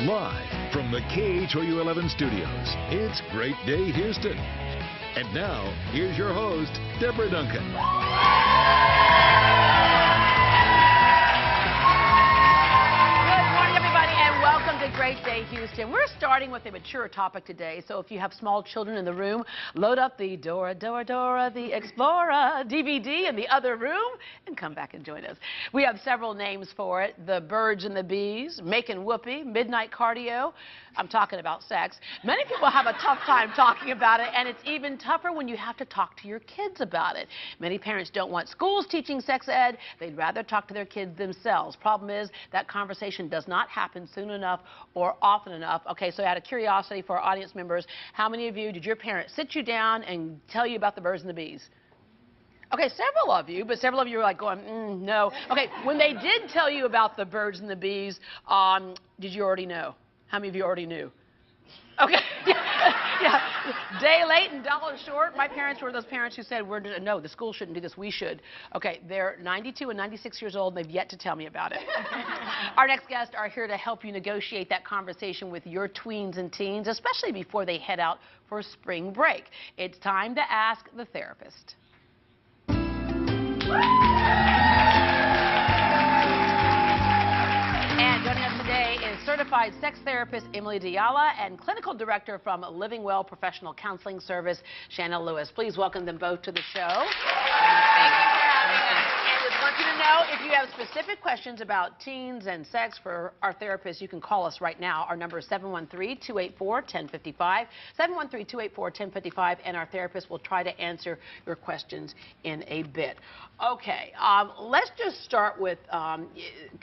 Live from the KHOU11 studios, it's Great Day Houston. And now, here's your host, Deborah Duncan. Great Day Houston. We're starting with a mature topic today, so if you have small children in the room, load up the Dora, Dora, Dora the Explorer DVD in the other room and come back and join us. We have several names for it: the birds and the bees, making whoopee, midnight cardio. I'm talking about sex. Many people have a tough time talking about it, and it's even tougher when you have to talk to your kids about it. Many parents don't want schools teaching sex ed. They'd rather talk to their kids themselves. Problem is that conversation does not happen soon enough or often enough. Okay, so out of curiosity for our audience members, how many of you, did your parents sit you down and tell you about the birds and the bees? Okay, several of you, but several of you were like going, no. Okay, when they did tell you about the birds and the bees, did you already know? How many of you already knew? Okay, yeah. Day late and dollar short. My parents were those parents who said, no, the school shouldn't do this, we should. Okay, they're 92 and 96 years old, and they've yet to tell me about it. Our next guests are here to help you negotiate that conversation with your tweens and teens, especially before they head out for spring break. It's time to ask the therapist. And joining us today is certified sex therapist Emily Diala and clinical director from Living Well Professional Counseling Service, Shanna Lewis. Please welcome them both to the show. And just want you to know, if you have specific questions about teens and sex for our therapists, you can call us right now. Our number is 713-284-1055, 713-284-1055, and our therapist will try to answer your questions in a bit. Okay, let's just start with a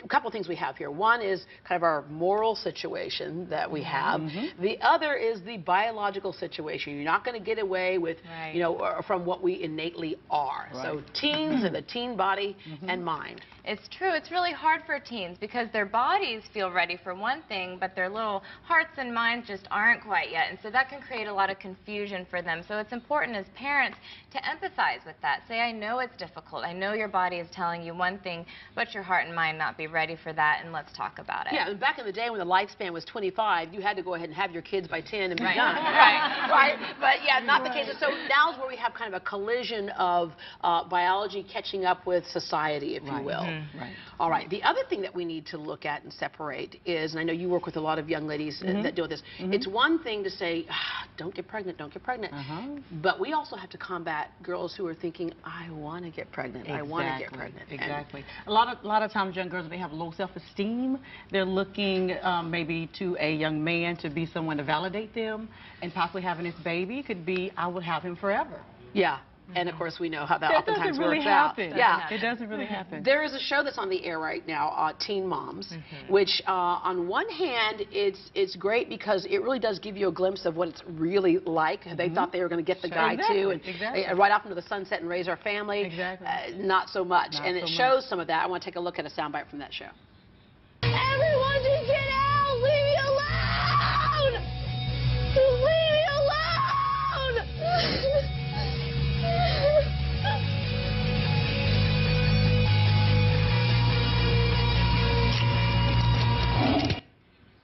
couple of things we have here. One is kind of our moral situation that we have. The other is the biological situation. You're not going to get away with, you know, from what we innately are. So teens and the teen body and mind. It's true. It's really hard for teens because their bodies feel ready for one thing, but their little hearts and minds just aren't quite yet. And so that can create a lot of confusion for them. So it's important as parents to empathize with that. Say, I know it's difficult. I know your body is telling you one thing, but your heart and mind not be ready for that, and let's talk about it. Yeah, and back in the day when the lifespan was 25, you had to go ahead and have your kids by 10 and be done. Right. But yeah, not the case. So now's where we have kind of a collision of biology catching up with society, if you will. All right. The other thing that we need to look at and separate is, and I know you work with a lot of young ladies that deal with this, it's one thing to say, don't get pregnant, don't get pregnant. But we also have to combat girls who are thinking, I want to get pregnant, I want to get pregnant. Exactly. A lot of times young girls, they have low self-esteem. They're looking maybe to a young man to be someone to validate them, and possibly having this baby could be, I would have him forever. Yeah. And of course, we know how that oftentimes really works happen. out. Yeah, it doesn't really happen. There is a show that's on the air right now, Teen Moms, which on one hand, it's great because it really does give you a glimpse of what it's really like. They thought they were going to get the guy too, and right off into the sunset and raise our family. Not so much. And it shows some of that. I want to take a look at a soundbite from that show. Everyone just get out! Leave me alone! Leave me alone!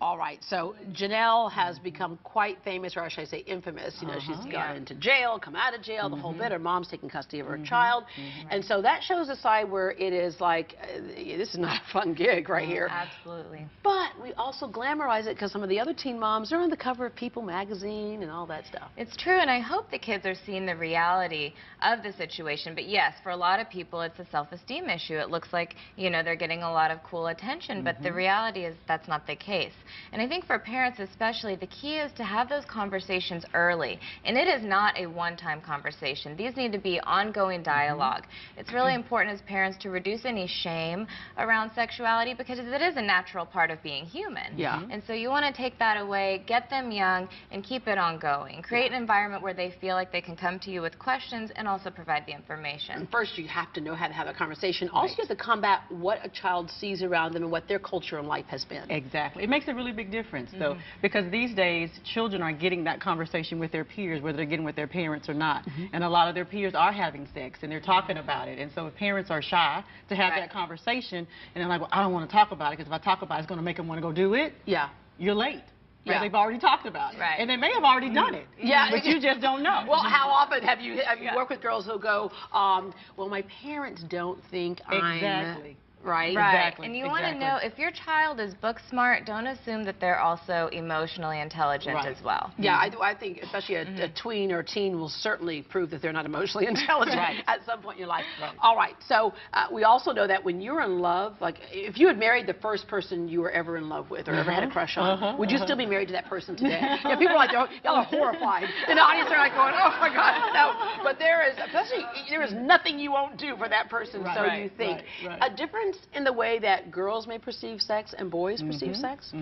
All right, so Janelle has become quite famous, or should I say infamous. You know, she's gone into jail, come out of jail, the whole bit. Her mom's taking custody of her child. And so that shows a side where it is like, this is not a fun gig right here. Absolutely. But we also glamorize it because some of the other teen moms are on the cover of People magazine and all that stuff. It's true, and I hope the kids are seeing the reality of the situation. But yes, for a lot of people, it's a self-esteem issue. It looks like, you know, they're getting a lot of cool attention, but the reality is that's not the case. And I think for parents especially, the key is to have those conversations early. And it is not a one-time conversation. These need to be ongoing dialogue. It's really important as parents to reduce any shame around sexuality because it is a natural part of being human. And so you want to take that away, get them young, and keep it ongoing. Create an environment where they feel like they can come to you with questions and also provide the information. And first, you have to know how to have a conversation. Also, you have to combat what a child sees around them and what their culture in life has been. Exactly. It makes it really really big difference, though, because these days children are getting that conversation with their peers, whether they're getting with their parents or not. And a lot of their peers are having sex, and they're talking about it. And so if parents are shy to have that conversation, and they're like, well, I don't want to talk about it, because if I talk about it, it's going to make them want to go do it. Yeah. You're late. Yeah. They've already talked about it. Right. And they may have already done it. Yeah. But you just don't know. Well, how often have you worked with girls who go, well, my parents don't think I'm... Right? Exactly. And you want to know, if your child is book smart, don't assume that they're also emotionally intelligent as well. Yeah, I think especially a tween or a teen will certainly prove that they're not emotionally intelligent at some point in your life. All right, so we also know that when you're in love, like if you had married the first person you were ever in love with or ever had a crush on, would you still be married to that person today? Yeah, people are like, y'all are horrified. In the audience, they're like going, oh my God, no. But there is nothing you won't do for that person, so you think. A difference in the way that girls may perceive sex and boys perceive sex?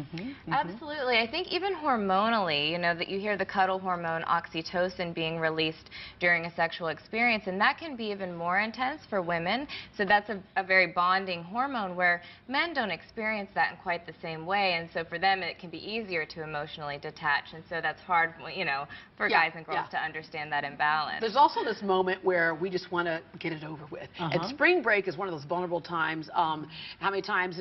Absolutely. I think even hormonally, you know, that you hear the cuddle hormone oxytocin being released during a sexual experience, and that can be even more intense for women. So that's a very bonding hormone, where men don't experience that in quite the same way, and so for them it can be easier to emotionally detach, and so that's hard, you know, for guys and girls to understand that imbalance. There's also this moment where we just want to get it over with. And spring break is one of those vulnerable times. How many times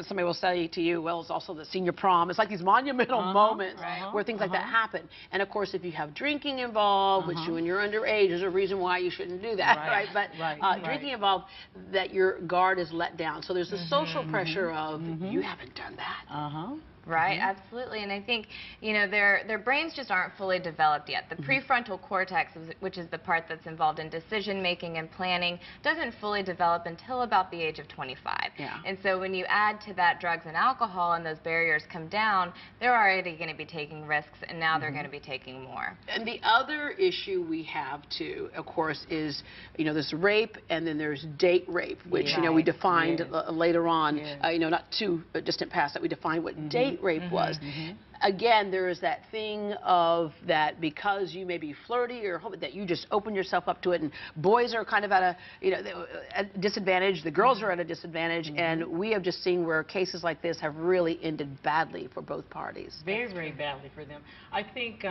somebody will say to you, well, it's also the senior prom. It's like these monumental moments where things like that happen. And of course, if you have drinking involved, which when you're underage, there's a reason why you shouldn't do that, right? But drinking involved, that your guard is let down. So there's the social pressure of, you haven't done that. Right, absolutely. And I think, you know, their brains just aren't fully developed yet. The prefrontal cortex, which is the part that's involved in decision making and planning, doesn't fully develop until about the age of 25. And so when you add to that drugs and alcohol and those barriers come down, they're already going to be taking risks, and now they're going to be taking more. And the other issue we have too, of course, is, you know, there's rape and then there's date rape, which, you know, we defined later on, you know, not too distant past that we defined what date rape was. Again, there is that thing of that because you may be flirty or that you just open yourself up to it, and boys are kind of at a, you know, a disadvantage, the girls are at a disadvantage, and we have just seen where cases like this have really ended badly for both parties. Very, very badly for them. I think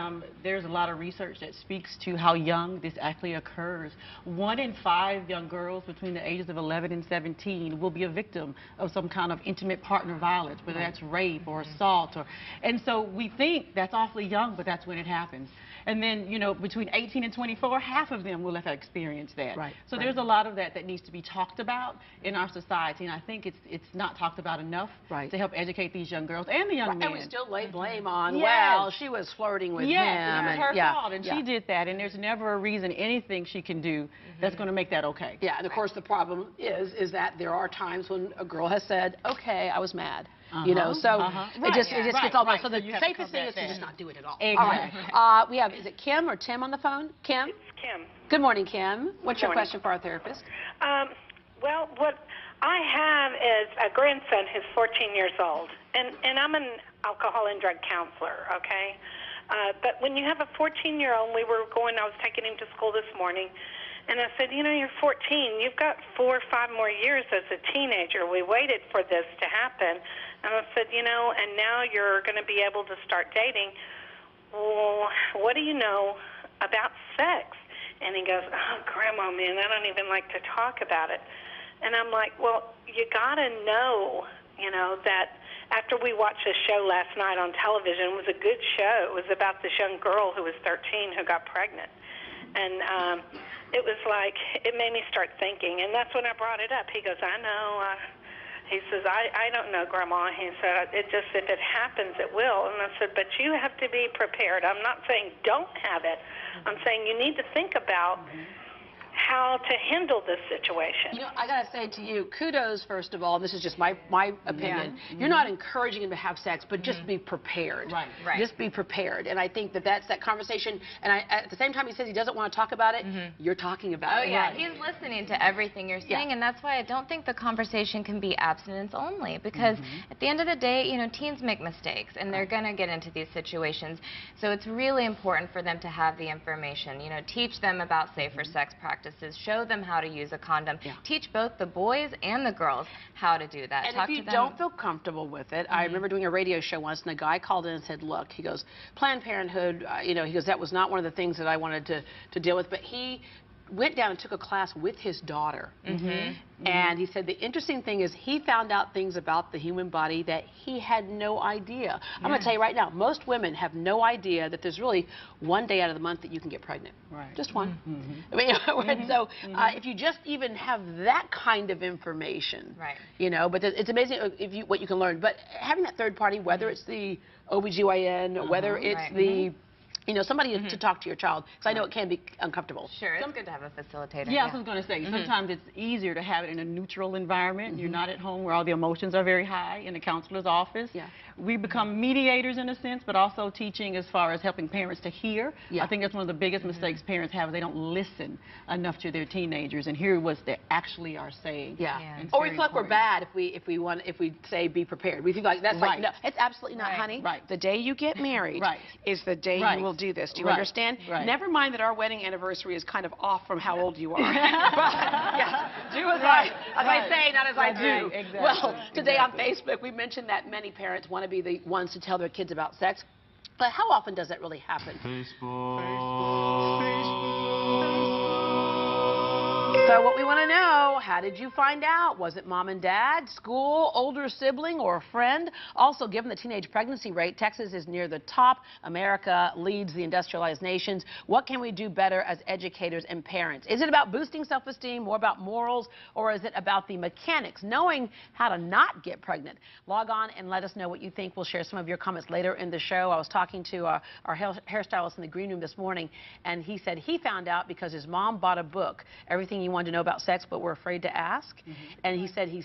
there's a lot of research that speaks to how young this actually occurs. 1 in 5 young girls between the ages of 11 and 17 will be a victim of some kind of intimate partner violence, whether that's rape or assault, and so we think that's awfully young, but that's when it happens. And then, you know, between 18 and 24, half of them will have experienced that. So there's a lot of that needs to be talked about in our society, and I think it's not talked about enough to help educate these young girls and the young men. And we still lay blame on, well, she was flirting with him. It was her fault, and she did that, and there's never a reason, anything she can do that's going to make that okay. Yeah, and of course the problem is that there are times when a girl has said, okay, I was mad. You know, so it just gets all right. So the safest thing is to just not do it at all. All right. We have, is it Kim or Tim on the phone? Kim? It's Kim. Good morning, Kim. What's your question for our therapist? Well, what I have is a grandson who's 14 years old, and I'm an alcohol and drug counselor, okay? But when you have a 14-year-old, I was taking him to school this morning, and I said, you know, you're 14. You've got 4 or 5 more years as a teenager. We waited for this to happen. And I said, you know, and now you're going to be able to start dating. Well, what do you know about sex? And he goes, oh, Grandma, man, I don't even like to talk about it. And I'm like, well, you got to know, you know, that after we watched a show last night on television, it was a good show. It was about this young girl who was 13 who got pregnant. And it was like, it made me start thinking. And that's when I brought it up. He goes, I know. He says, I don't know, Grandma. He said, if it happens, it will. And I said, but you have to be prepared. I'm not saying don't have it. I'm saying you need to think about how to handle this situation. You know, I got to say to you, kudos, first of all. This is just my opinion. You're not encouraging him to have sex, but just be prepared. Just be prepared. And I think that's that conversation. And at the same time he says he doesn't want to talk about it, you're talking about it. Oh, yeah. He's listening to everything you're saying, and that's why I don't think the conversation can be abstinence only, because at the end of the day, you know, teens make mistakes, and they're going to get into these situations. So it's really important for them to have the information. You know, teach them about safer sex practices, practices, show them how to use a condom, Yeah. teach both the boys and the girls how to do that. And Talk if you to them. don't feel comfortable with it, I remember doing a radio show once, and a guy called in and said, look, he goes, Planned Parenthood, you know, he goes, that was not one of the things that I wanted to deal with, but he went down and took a class with his daughter. And he said the interesting thing is he found out things about the human body that he had no idea. I'm going to tell you right now, most women have no idea that there's really one day out of the month that you can get pregnant. Right. Just one. I mean, and so if you just even have that kind of information, Right. you know, but it's amazing if you, what you can learn. But having that third party, whether it's the OBGYN, whether it's Right. the you know, somebody to talk to your child, because I know it can be uncomfortable. Sure, it's good to have a facilitator. Yeah, I was going to say, sometimes it's easier to have it in a neutral environment. You're not at home where all the emotions are very high in the counselor's office. Yeah. We become mediators in a sense, but also teaching as far as helping parents to hear. Yeah. I think that's one of the biggest mistakes parents have. They don't listen enough to their teenagers and hear what they actually are saying. Yeah. Yeah. And it's Or we very feel like we're important. bad if we say be prepared. We feel like that's like Right. no, it's absolutely not, Right. honey. Right. The day you get married Right. is the day Right. you will do this. Do you Right. understand? Right. Never mind that our wedding anniversary is kind of off from how old you are. But, yeah, do as I Right. say, not as I That's do. right. Exactly. Well, today on Exactly. Facebook we mentioned that many parents want to be the ones to tell their kids about sex. But how often does that really happen? So what we want to know, how did you find out? Was it mom and dad, school, older sibling, or a friend? Also, given the teenage pregnancy rate, Texas is near the top. America leads the industrialized nations. What can we do better as educators and parents? Is it about boosting self-esteem, more about morals, or is it about the mechanics, knowing how to not get pregnant? Log on and let us know what you think. We'll share some of your comments later in the show. I was talking to our hairstylist in the green room this morning, and he said he found out because his mom bought a book, Everything You Want to Know About Sex But We're Afraid to Ask. And he said he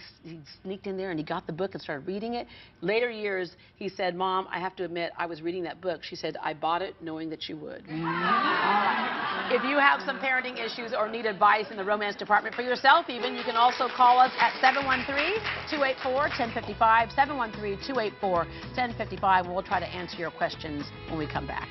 sneaked in there and he got the book and started reading it. Later years, he said, Mom, I have to admit, I was reading that book. She said, I bought it knowing that you would. All right. If you have some parenting issues or need advice in the romance department for yourself even, you can also call us at 713-284-1055, 713-284-1055, and we'll try to answer your questions when we come back.